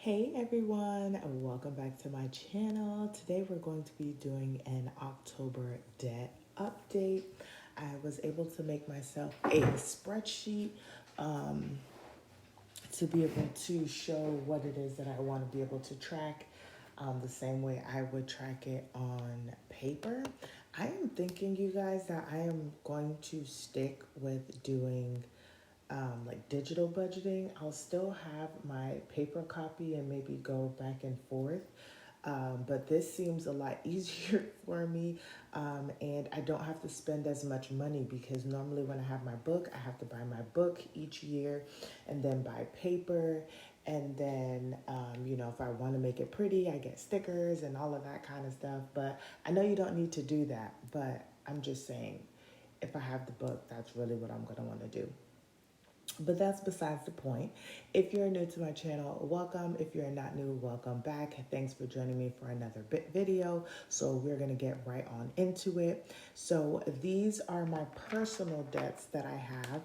Hey everyone, welcome back to my channel. Today we're going to be doing an October debt update. I was able to make myself a spreadsheet to be able to show what it is that I want to be able to track the same way I would track it on paper. I am thinking, you guys, that I am going to stick with doing like digital budgeting. I'll still have my paper copy and maybe go back and forth. But this seems a lot easier for me, and I don't have to spend as much money because normally when I have my book, I have to buy my book each year and then buy paper. And then, if I want to make it pretty, I get stickers and all of that kind of stuff. But I know you don't need to do that, but I'm just saying, if I have the book, that's really what I'm going to want to do. But that's besides the point. If you're new to my channel, welcome. If you're not new, welcome back. Thanks for joining me for another video. So we're going to get right on into it. So these are my personal debts that I have.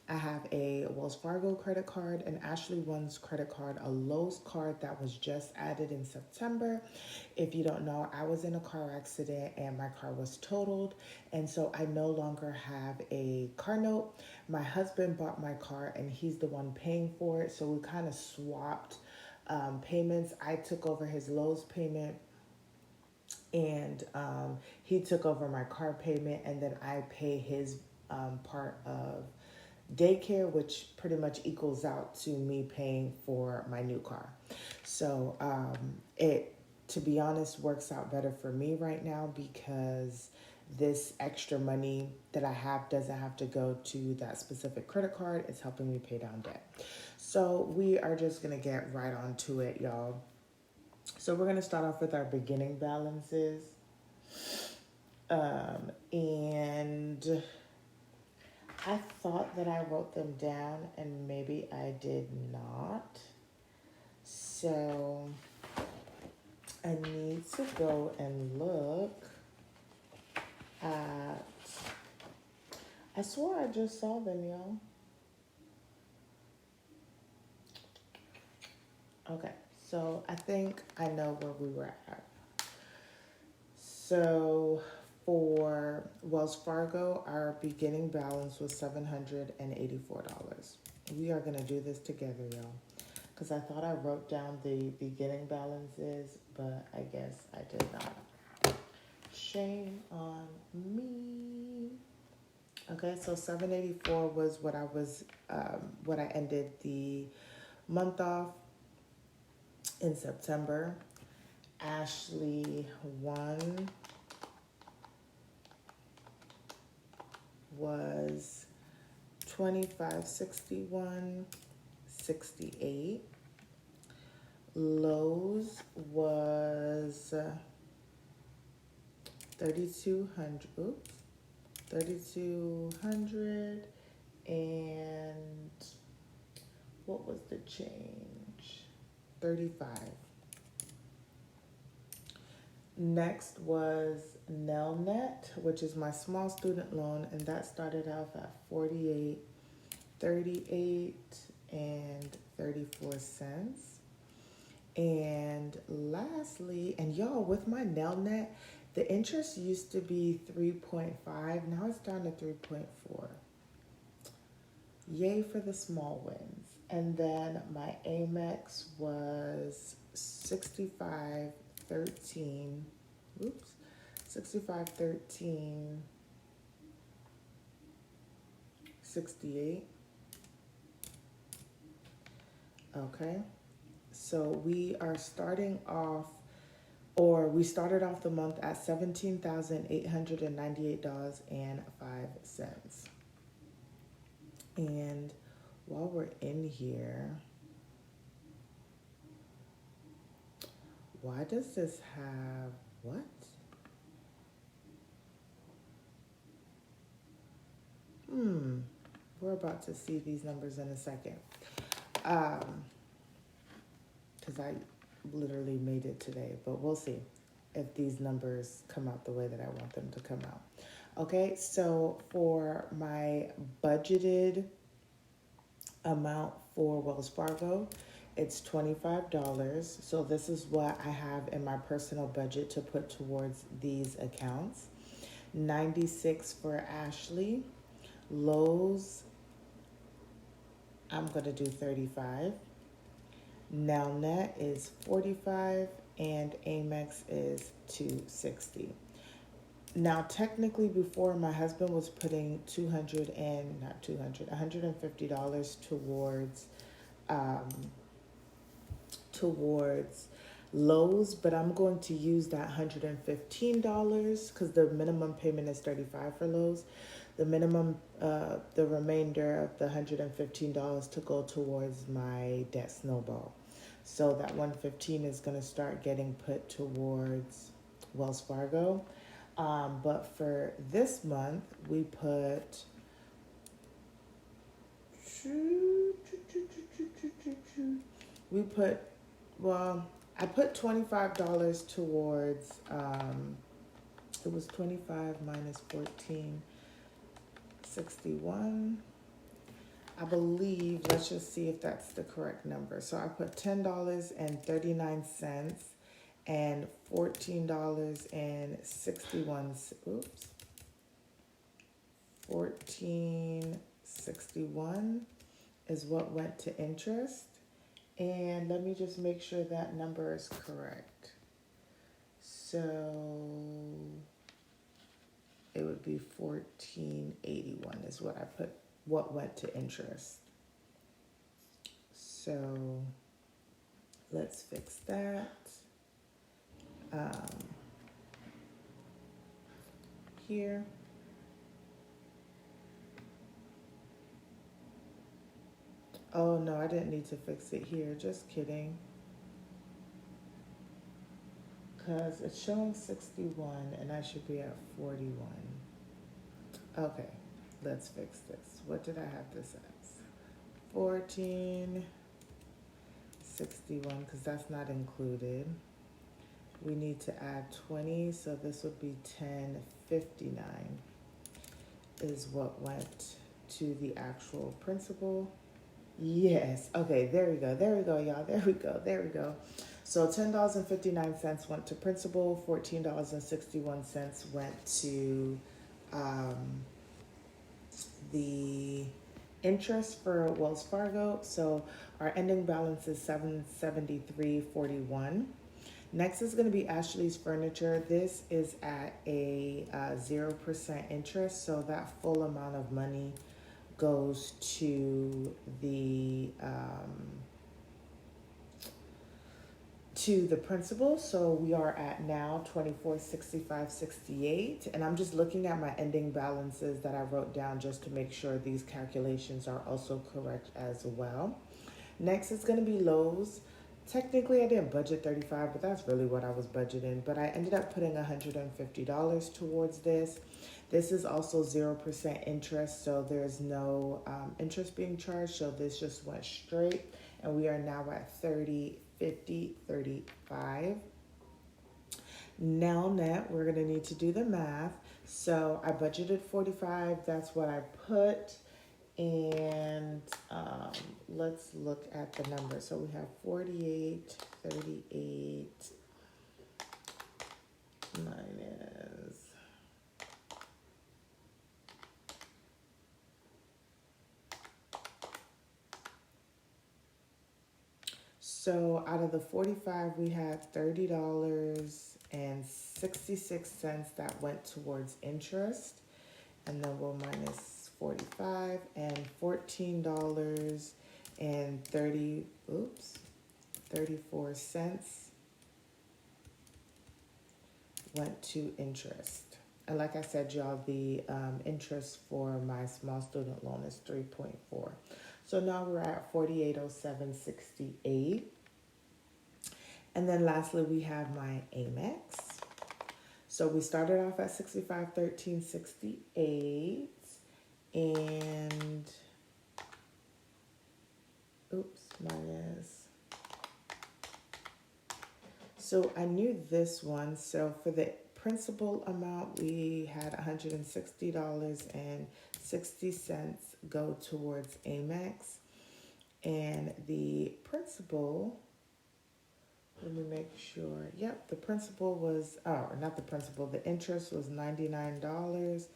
I have a Wells Fargo credit card, an Ashley One's credit card, a Lowe's card that was just added in September. If you don't know, I was in a car accident and my car was totaled. And so I no longer have a car note. My husband bought my car and he's the one paying for it. So we kind of swapped payments. I took over his Lowe's payment and he took over my car payment, and then I pay his part of daycare, which pretty much equals out to me paying for my new car. So it, to be honest, works out better for me right now because this extra money that I have doesn't have to go to that specific credit card. It's helping me pay down debt. So we are just going to get right on to it, y'all. So we're going to start off with our beginning balances. And I thought that I wrote them down and maybe I did not. So I need to go and look at, I swore I just saw them, y'all. Okay, so I think I know where we were at. So for Wells Fargo, our beginning balance was $784. We are going to do this together, y'all, because I thought I wrote down the beginning balances, but I guess I did not. Shame on me. Okay, so 784 was what I ended the month off in September. Ashley One was 2561.68. Lowe's was 3200. Oops, 3200, and what was the change? 35. Next was Nelnet, which is my small student loan, and that started off at $48.38 and 34 cents. And lastly, and y'all, with my Nelnet, the interest used to be 3.5. Now it's down to 3.4. Yay for the small wins. And then my Amex was 6513. Oops. 6513.68. Okay. So we are starting off, or we started off the month at $17,898.05. And while we're in here, why does this have what? We're about to see these numbers in a second. Because I literally made it today, but we'll see if these numbers come out the way that I want them to come out. Okay, so for my budgeted amount for Wells Fargo, It's $25. So this is what I have in my personal budget to put towards these accounts. 96 for Ashley. Lowe's, I'm gonna do 35. Nelnet is 45 and Amex is 260. Now, technically, before my husband was putting $150 towards Lowe's, but I'm going to use that $115 because the minimum payment is 35 for Lowe's. The remainder of the $115 to go towards my debt snowball. So that 115 is going to start getting put towards Wells Fargo. But for this month, we put I put $25 towards, it was 25 minus 1461. I believe, let's just see if that's the correct number. So I put $10.39 and $14.61. Oops. 1461 is what went to interest. And let me just make sure that number is correct. So it would be 1481 is what I put, what went to interest. So let's fix that. Here. Oh no, I didn't need to fix it here. Just kidding. Because it's showing 61 and I should be at 41. Okay, let's fix this. What did I have this as? 1461, because that's not included. We need to add 20, so this would be 1059 is what went to the actual principal. Yes. Okay, there we go. There we go, y'all. There we go. There we go. So $10.59 went to principal, $14.61 went to the interest for Wells Fargo. So our ending balance is $773.41. Next is going to be Ashley's Furniture. This is at a 0% interest, so that full amount of money goes to the principal. So we are at now $2465.68, and I'm just looking at my ending balances that I wrote down just to make sure these calculations are also correct as well. Next is going to be Lowe's. Technically, I didn't budget 35, but that's really what I was budgeting. But I ended up putting $150 towards this. This is also 0% interest, so there's no interest being charged. So this just went straight, and we are now at 30, 50, 35. Now net, we're gonna need to do the math. So I budgeted 45. That's what I put. And let's look at the numbers. So we have 48, 38 minus. So out of the 45, we had $30.66 that went towards interest. And then we'll minus 45 and $14.34 went to interest. And like I said, y'all, the interest for my small student loan is 3.4. So now we're at 4807.68. And then lastly, we have my Amex. So we started off at 6513.68. And minus. So I knew this one. So for the principal amount, we had $160.60 go towards Amex, And the principal, let me make sure. Yep, the principal was, oh, not the principal, the interest was $99.40.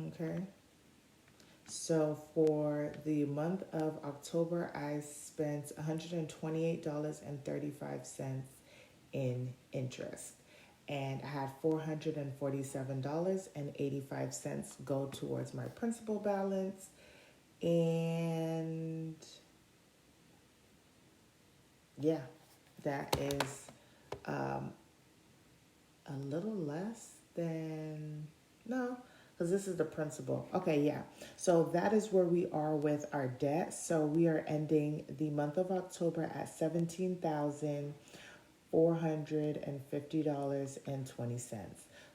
Okay. So for the month of October, I spent $128.35 in interest. And I had $447.85 go towards my principal balance. And yeah, that is a little less than, no, because this is the principal. Okay, yeah. So that is where we are with our debt. So we are ending the month of October at $17,450.20.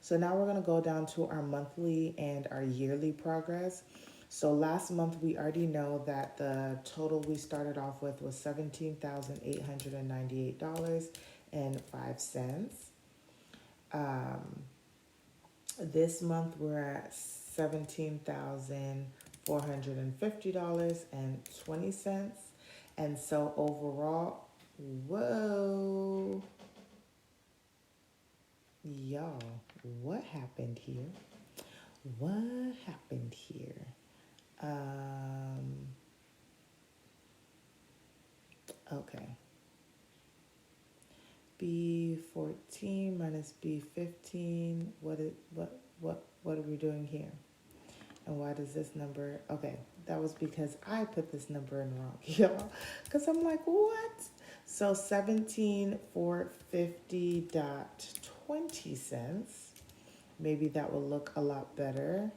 So now we're going to go down to our monthly and our yearly progress. So last month we already know that the total we started off with was $17,898.05. This month we're at $17,450.20. And so overall, whoa, y'all, what happened here? What happened here? Okay. B14 minus B15. What are we doing here? And why does this number? Okay, that was because I put this number in wrong, y'all. Because I'm like, what? So 17,450.20. Maybe that will look a lot better.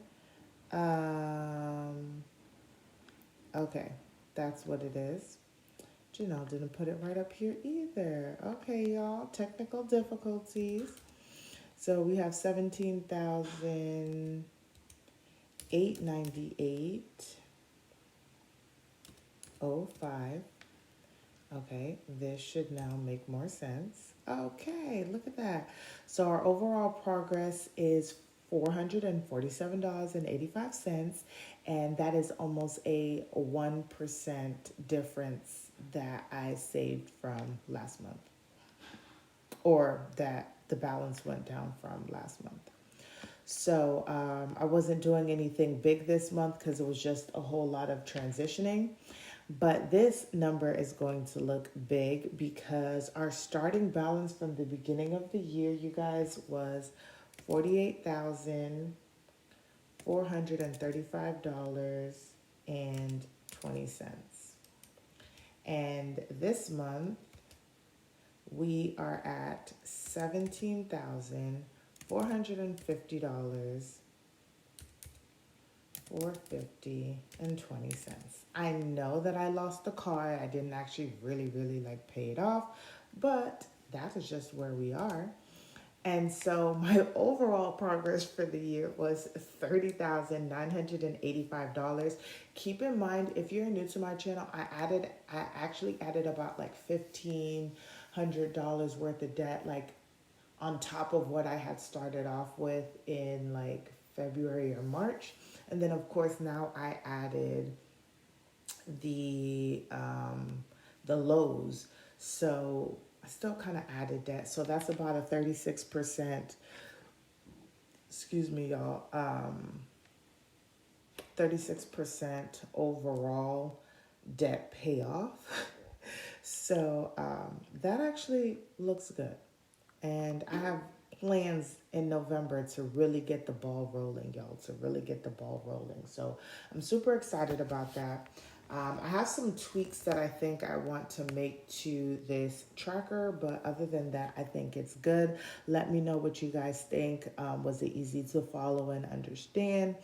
Okay, that's what it is. Janelle didn't put it right up here either. Okay, y'all, technical difficulties. So we have 17,898.05. Okay, this should now make more sense. Okay, look at that. So our overall progress is $447.85, and that is almost a 1% difference that I saved from last month, or that the balance went down from last month. So I wasn't doing anything big this month because it was just a whole lot of transitioning. But this number is going to look big because our starting balance from the beginning of the year, you guys, was $48,435.20. And this month, we are at $17,450.20. I know that I lost the car. I didn't actually really like pay it off, but that is just where we are. And so my overall progress for the year was $30,985. Keep in mind, if you're new to my channel, I actually added about like $1,500 worth of debt, like on top of what I had started off with in like February or March. And then of course now I added the lows. So I still kind of added that. So that's about a 36%, excuse me, y'all, 36% overall debt payoff. So that actually looks good. And I have plans in November to really get the ball rolling, y'all, to really get the ball rolling. So I'm super excited about that. I have some tweaks that I think I want to make to this tracker, but other than that, I think it's good. Let me know what you guys think. Was it easy to follow and understand?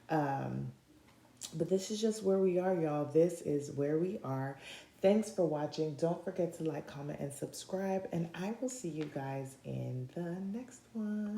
But this is just where we are, y'all. This is where we are. Thanks for watching. Don't forget to like, comment, and subscribe, and I will see you guys in the next one.